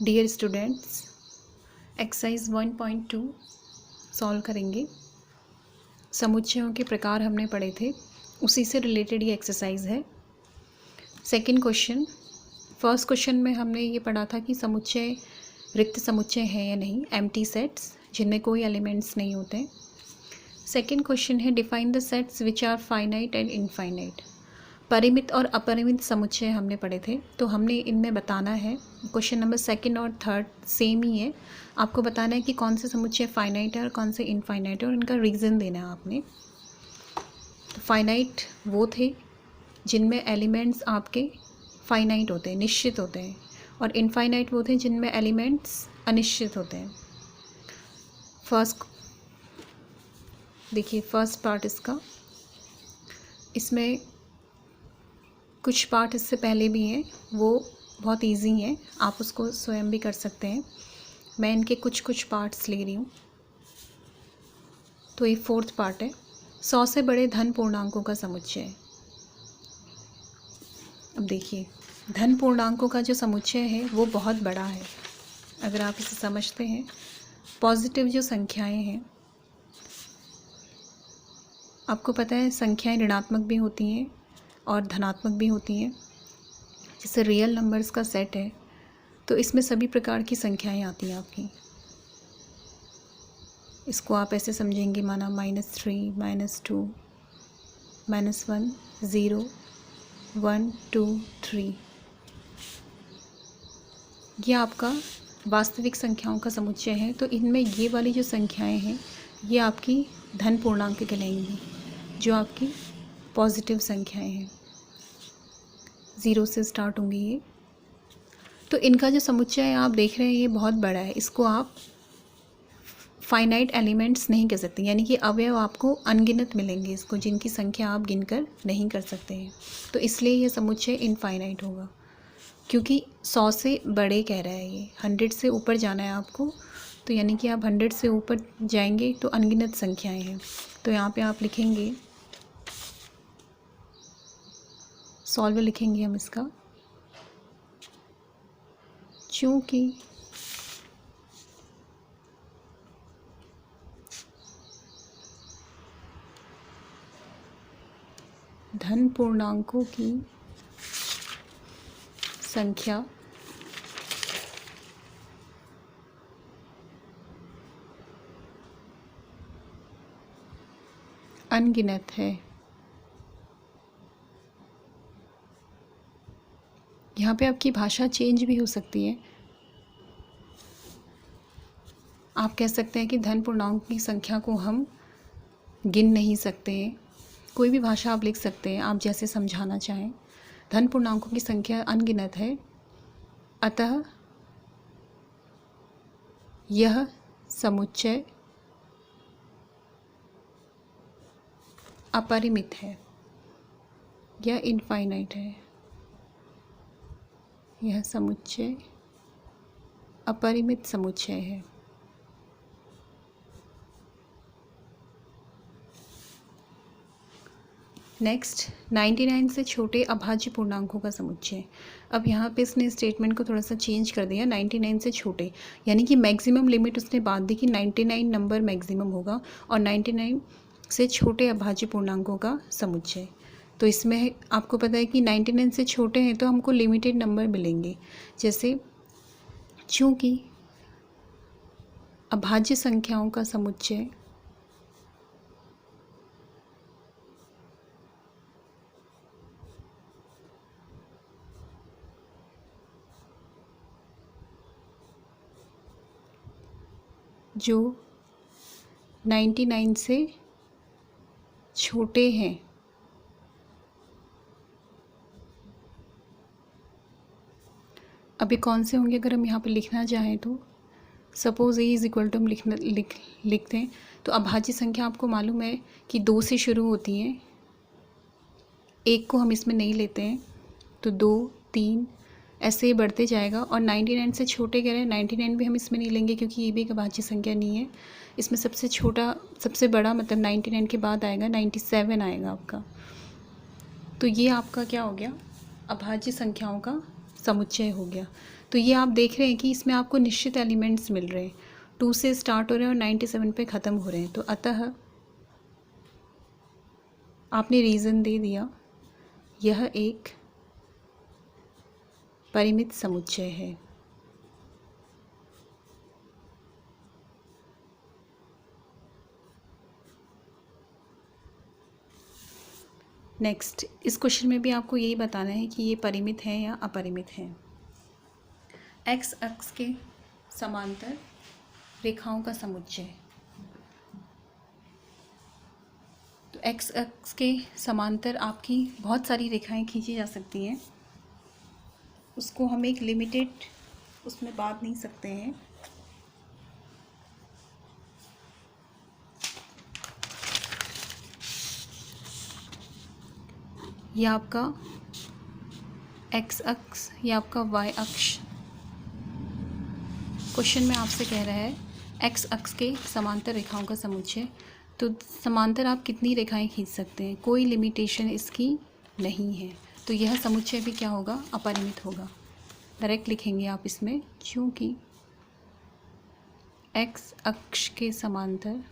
Dear students, exercise 1.2 solve करेंगे। समुच्चयों के प्रकार हमने पढ़े थे, उसी से रिलेटेड ये एक्सरसाइज है। सेकंड क्वेश्चन, फर्स्ट क्वेश्चन में हमने ये पढ़ा था कि समुच्चय रिक्त समुच्चय है या नहीं, एम्प्टी सेट्स जिनमें कोई एलिमेंट्स नहीं होते। सेकंड क्वेश्चन है define the sets which are finite and infinite. परिमित और अपरिमित समुच्चय हमने पढ़े थे, तो हमने इनमें बताना है। क्वेश्चन नंबर सेकंड और थर्ड सेम ही है, आपको बताना है कि कौन से समुच्चय फाइनाइट है और कौन से इनफाइनाइट है, और इनका रीज़न देना है आपने। तो फाइनाइट वो थे जिनमें एलिमेंट्स आपके फाइनाइट होते हैं, निश्चित होते हैं, और इनफाइनाइट वो थे जिनमें एलिमेंट्स अनिश्चित होते हैं। फर्स्ट देखिए, फर्स्ट पार्ट इसमें कुछ पार्ट इससे पहले भी हैं, वो बहुत इजी हैं, आप उसको स्वयं भी कर सकते हैं। मैं इनके कुछ पार्ट्स ले रही हूँ। तो ये फोर्थ पार्ट है, 100 से बड़े धन पूर्णांकों का समुच्चय। अब देखिए, धन पूर्णांकों का जो समुच्चय है वो बहुत बड़ा है। अगर आप इसे समझते हैं, पॉजिटिव जो संख्याएं हैं, आपको पता है संख्याएं ऋणात्मक भी होती हैं और धनात्मक भी होती हैं। जैसे रियल नंबर्स का सेट है, तो इसमें सभी प्रकार की संख्याएं आती हैं आपकी। इसको आप ऐसे समझेंगे, माना -3, -2, -1, 0, 1, 2, 3। ये आपका वास्तविक संख्याओं का समुच्चय है। तो इनमें ये वाली जो संख्याएं हैं, ये आपकी धन पूर्णांक कहलाएंगी, जो आपकी पॉजिटिव संख्याएं हैं, 0 से स्टार्ट होंगी ये। तो इनका जो समुच्चय है आप देख रहे हैं, ये बहुत बड़ा है। इसको आप फाइनाइट एलिमेंट्स नहीं कह सकते, यानी कि अवयव आपको अनगिनत मिलेंगे इसको, जिनकी संख्या आप गिनकर नहीं कर सकते हैं। तो इसलिए यह समुच्चय इनफाइनाइट होगा, क्योंकि 100 से बड़े कह रहा है ये, 100 से ऊपर जाना है आपको। तो यानी कि आप 100 से ऊपर जाएंगे तो अनगिनत संख्याएं हैं। तो यहाँ पे आप लिखेंगे, सॉल्वर लिखेंगे हम इसका, चूँकि धन पूर्णांकों की संख्या अनगिनत है। यहाँ पे आपकी भाषा चेंज भी हो सकती है। आप कह सकते हैं कि धन पूर्णांक की संख्या को हम गिन नहीं सकते। कोई भी भाषा आप लिख सकते हैं, आप जैसे समझाना चाहें। धन पूर्णांकों की संख्या अनगिनत है, अतः यह समुच्चय अपरिमित है या इनफाइनाइट है। यह समुच्चय अपरिमित समुच्चय है। नेक्स्ट, 99 से छोटे अभाज्य पूर्णांकों का समुच्चय। अब यहाँ पे इसने स्टेटमेंट को थोड़ा सा चेंज कर दिया, 99 से छोटे, यानी कि मैक्सिमम लिमिट उसने बात दी कि 99 नंबर मैक्सिमम होगा, और 99 से छोटे अभाज्य पूर्णांकों का समुच्चय। तो इसमें आपको पता है कि 99 से छोटे हैं तो हमको लिमिटेड नंबर मिलेंगे। जैसे चूँकि अभाज्य संख्याओं का समुच्चय जो 99 से छोटे हैं, अभी कौन से होंगे अगर हम यहाँ पे लिखना चाहें तो, suppose A is equal to हम लिखते हैं। तो अभाज्य संख्या आपको मालूम है कि 2 से शुरू होती हैं, 1 को हम इसमें नहीं लेते हैं, तो 2, 3 ऐसे ही बढ़ते जाएगा। और 99 से छोटे कह रहे हैं, 99 भी हम इसमें नहीं लेंगे क्योंकि ये भी एक अभाज्य संख्या नहीं है। इसमें सबसे छोटा, सबसे बड़ा मतलब 99 के बाद आएगा 97 आएगा आपका। तो ये आपका क्या हो गया, अभाज्य संख्याओं का समुच्चय हो गया। तो ये आप देख रहे हैं कि इसमें आपको निश्चित एलिमेंट्स मिल रहे हैं, 2 से स्टार्ट हो रहे हैं और 97 पे ख़त्म हो रहे हैं। तो अतः आपने रीज़न दे दिया, यह एक परिमित समुच्चय है। नेक्स्ट, इस क्वेश्चन में भी आपको यही बताना है कि ये परिमित है या अपरिमित है। एक्स अक्ष के समांतर रेखाओं का समुच्चय। तो एक्स अक्ष के समांतर आपकी बहुत सारी रेखाएं खींची जा सकती हैं, उसको हम एक लिमिटेड उसमें बांध नहीं सकते हैं। ये आपका एक्स अक्ष, ये आपका वाई अक्ष। क्वेश्चन में आपसे कह रहा है एक्स अक्ष के समांतर रेखाओं का समुच्चय। तो समांतर आप कितनी रेखाएं खींच सकते हैं, कोई लिमिटेशन इसकी नहीं है। तो यह समुच्चय भी क्या होगा, अपरिमित होगा। डायरेक्ट लिखेंगे आप इसमें, क्योंकि एक्स अक्ष के समांतर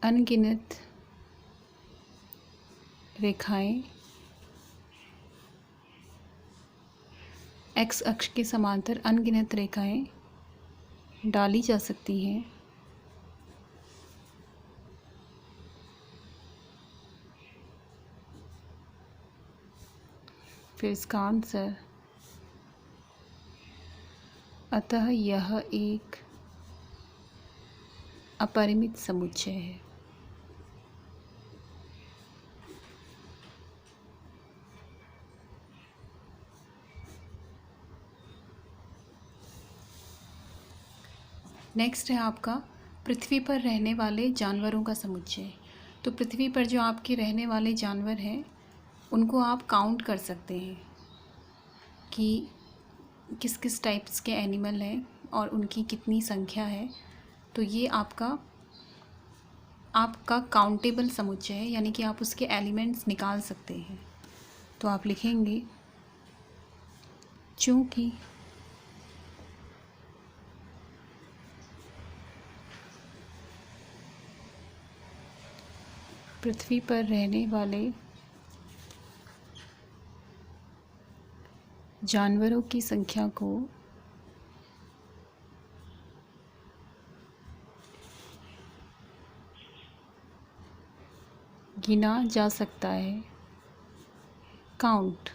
अनगिनत रेखाएं एक्स अक्ष के समांतर अनगिनत रेखाएं डाली जा सकती हैं फिर इसका आंसर, अतः यह एक अपरिमित समुच्चय है। नेक्स्ट है आपका पृथ्वी पर रहने वाले जानवरों का समुच्चय। तो पृथ्वी पर जो आपके रहने वाले जानवर हैं उनको आप काउंट कर सकते हैं कि किस किस टाइप्स के एनिमल हैं और उनकी कितनी संख्या है। तो ये आपका काउंटेबल समुच्चय है, यानी कि आप उसके एलिमेंट्स निकाल सकते हैं। तो आप लिखेंगे, चूँकि पृथ्वी पर रहने वाले जानवरों की संख्या को गिना जा सकता है, काउंट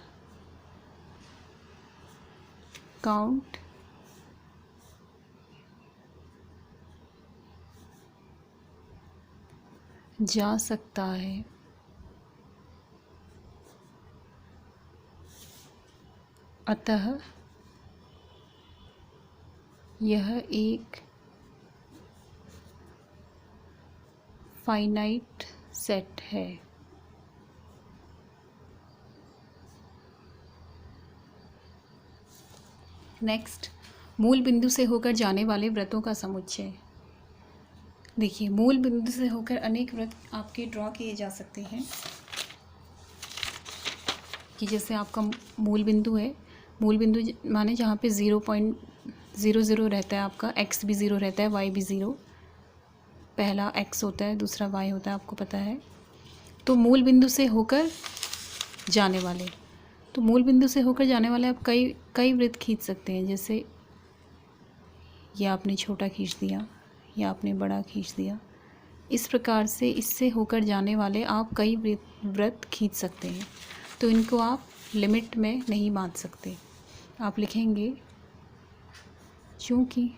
जा सकता है, अतः यह एक फाइनाइट सेट है। नेक्स्ट, मूल बिंदु से होकर जाने वाले व्रतों का समुच्चय। देखिए, मूल बिंदु से होकर अनेक व्रत आपके ड्रॉ किए जा सकते हैं कि जैसे आपका मूल बिंदु है, मूल बिंदु माने जहाँ पे 0.00 रहता है, आपका एक्स भी 0 रहता है, वाई भी 0। पहला एक्स होता है, दूसरा वाई होता है, आपको पता है। तो मूल बिंदु से होकर जाने वाले, तो मूल बिंदु से होकर जाने वाले आप कई वृत्त खींच सकते हैं। जैसे ये आपने छोटा खींच दिया या आपने बड़ा खींच दिया, इस प्रकार से इससे होकर जाने वाले आप कई वृत्त खींच सकते हैं। तो इनको आप लिमिट में नहीं बांध सकते। आप लिखेंगे, चूँकि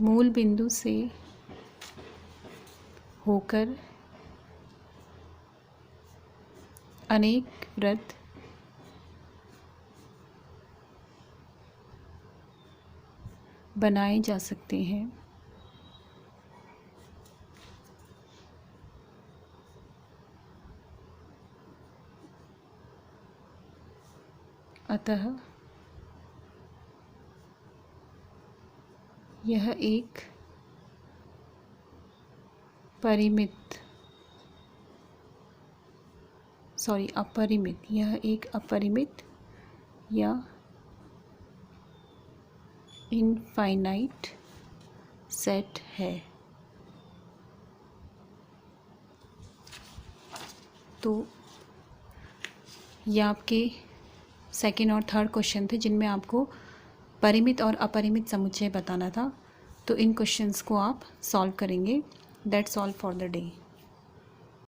मूल बिंदु से होकर अनेक वृत्त बनाए जा सकते हैं, अतः यह एक अपरिमित, यह एक अपरिमित या इनफाइनाइट सेट है। तो ये आपके सेकेंड और थर्ड क्वेश्चन थे जिनमें आपको परिमित और अपरिमित समुच्चय बताना था। तो इन क्वेश्चंस को आप सॉल्व करेंगे। That's all for the day.